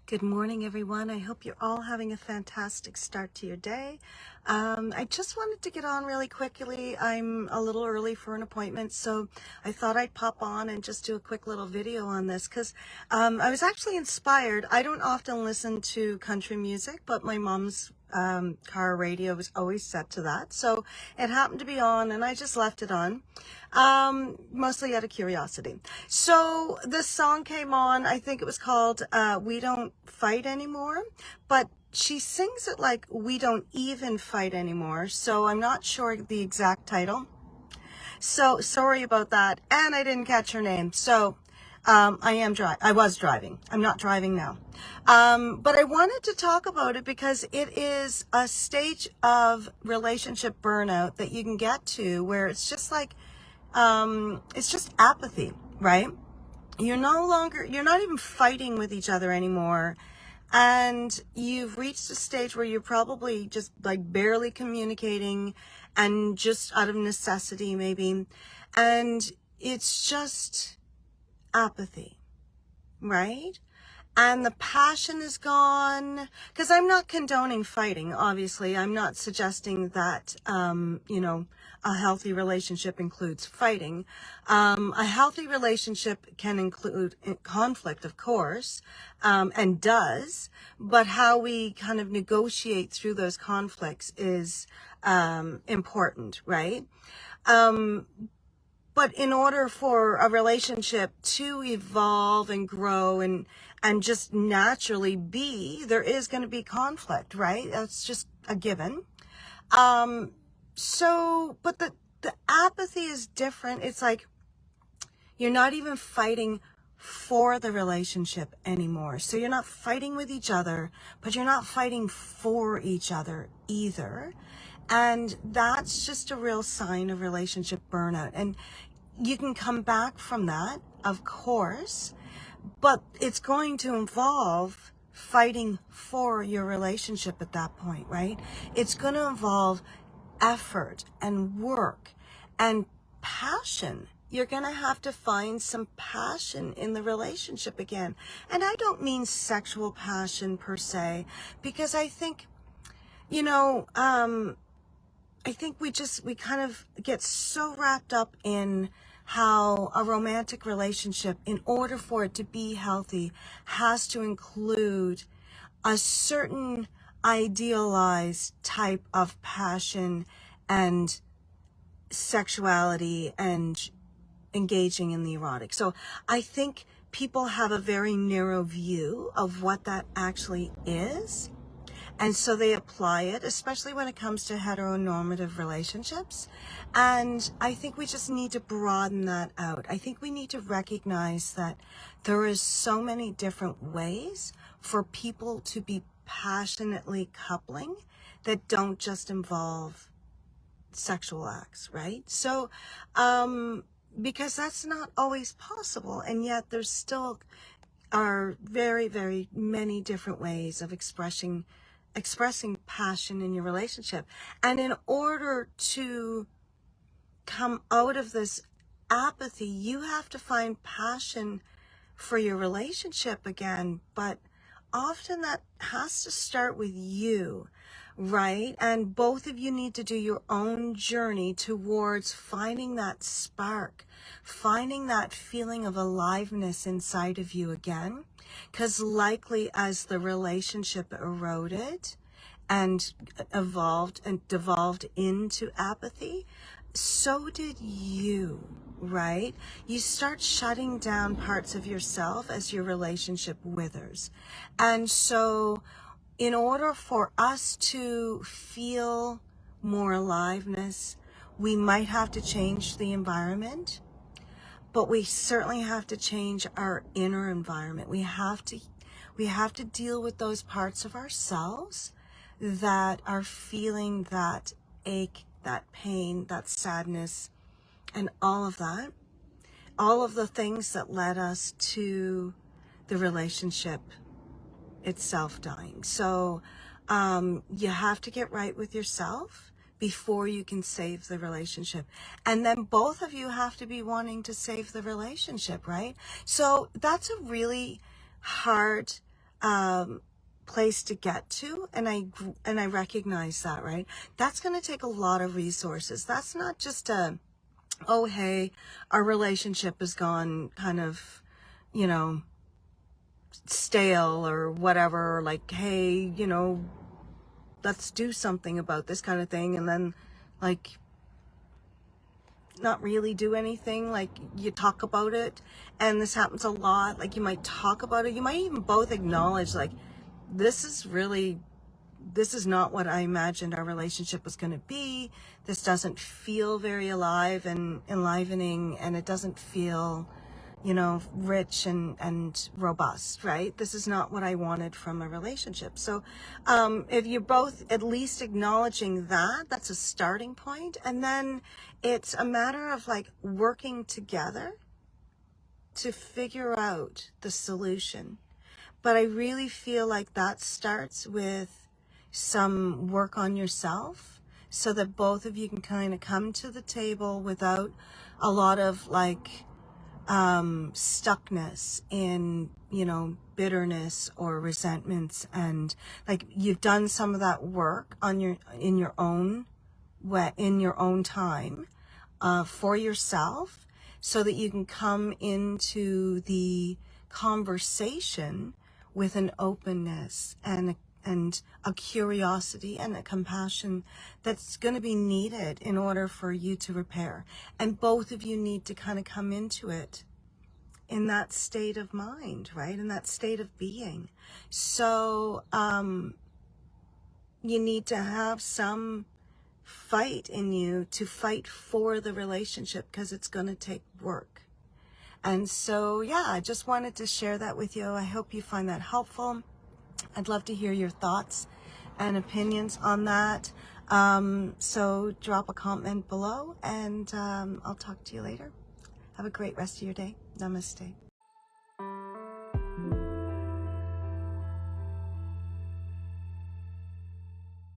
Good morning, everyone. I hope you're all having a fantastic start to your day. I just wanted to get on really quickly. I'm a little early for an appointment, so I thought I'd pop on and just do a quick little video on this because I was actually inspired. I don't often listen to country music, but my mom's car radio was always set to that. So it happened to be on and I just left it on, mostly out of curiosity. So this song came on, I think it was called We Don't Fight Anymore, but she sings it like We Don't Even Fight Anymore. So I'm not sure the exact title. So sorry about that. And I didn't catch her name. So I was driving. I'm not driving now. But I wanted to talk about it because it is a stage of relationship burnout that you can get to where it's just like, it's just apathy, right? You're not even fighting with each other anymore. And you've reached a stage where you're probably just like barely communicating and just out of necessity maybe. And it's just apathy, right? And the passion is gone, because I'm not condoning fighting, obviously. I'm not suggesting that, a healthy relationship includes fighting. A healthy relationship can include conflict, of course, and does, but how we kind of negotiate through those conflicts is important, right? But in order for a relationship to evolve and grow and just naturally be, there is going to be conflict, right? That's just a given. But the apathy is different. It's like you're not even fighting for the relationship anymore. So you're not fighting with each other, but you're not fighting for each other either. And that's just a real sign of relationship burnout. And you can come back from that, of course, but it's going to involve fighting for your relationship at that point, right? It's going to involve effort and work and passion. You're going to have to find some passion in the relationship again. And I don't mean sexual passion per se, because I think, I think we kind of get so wrapped up in how a romantic relationship, in order for it to be healthy, has to include a certain idealized type of passion and sexuality and engaging in the erotic. So I think people have a very narrow view of what that actually is. And so they apply it, especially when it comes to heteronormative relationships. And I think we just need to broaden that out. I think we need to recognize that there is so many different ways for people to be passionately coupling that don't just involve sexual acts, right? So, because that's not always possible, and yet there's still are very, very many different ways of expressing passion in your relationship. And in order to come out of this apathy, you have to find passion for your relationship again. But often that has to start with you, right? And both of you need to do your own journey towards finding that spark, finding that feeling of aliveness inside of you again. Because likely as the relationship eroded and evolved and devolved into apathy, so did you, right? You start shutting down parts of yourself as your relationship withers. And so in order for us to feel more aliveness, we might have to change the environment, but we certainly have to change our inner environment. We have to deal with those parts of ourselves that are feeling that ache, that pain, that sadness, and all of that. All of the things that led us to the relationship itself dying. So you have to get right with yourself before you can save the relationship. And then both of you have to be wanting to save the relationship, right? So that's a really hard place to get to, and I recognize that, right? That's going to take a lot of resources. That's not just oh, hey, our relationship has gone kind of, you know, stale or whatever, like, hey, you know, let's do something about this kind of thing, and then like not really do anything. Like, you talk about it, and this happens a lot. Like, you might talk about it, you might even both acknowledge, like, this is not what I imagined our relationship was going to be. This doesn't feel very alive and enlivening, and it doesn't feel, you know, rich and robust, right? This is not what I wanted from a relationship. So if you're both at least acknowledging that, that's a starting point. And then it's a matter of like working together to figure out the solution. But I really feel like that starts with some work on yourself, so that both of you can kind of come to the table without a lot of like stuckness in, you know, bitterness or resentments, and like you've done some of that work on in your own time for yourself, so that you can come into the conversation with an openness and a curiosity and a compassion that's going to be needed in order for you to repair. And both of you need to kind of come into it in that state of mind, right? In that state of being. So you need to have some fight in you to fight for the relationship, because it's going to take work. And so, yeah, I just wanted to share that with you. I hope you find that helpful. I'd love to hear your thoughts and opinions on that. So drop a comment below, and I'll talk to you later. Have a great rest of your day. Namaste.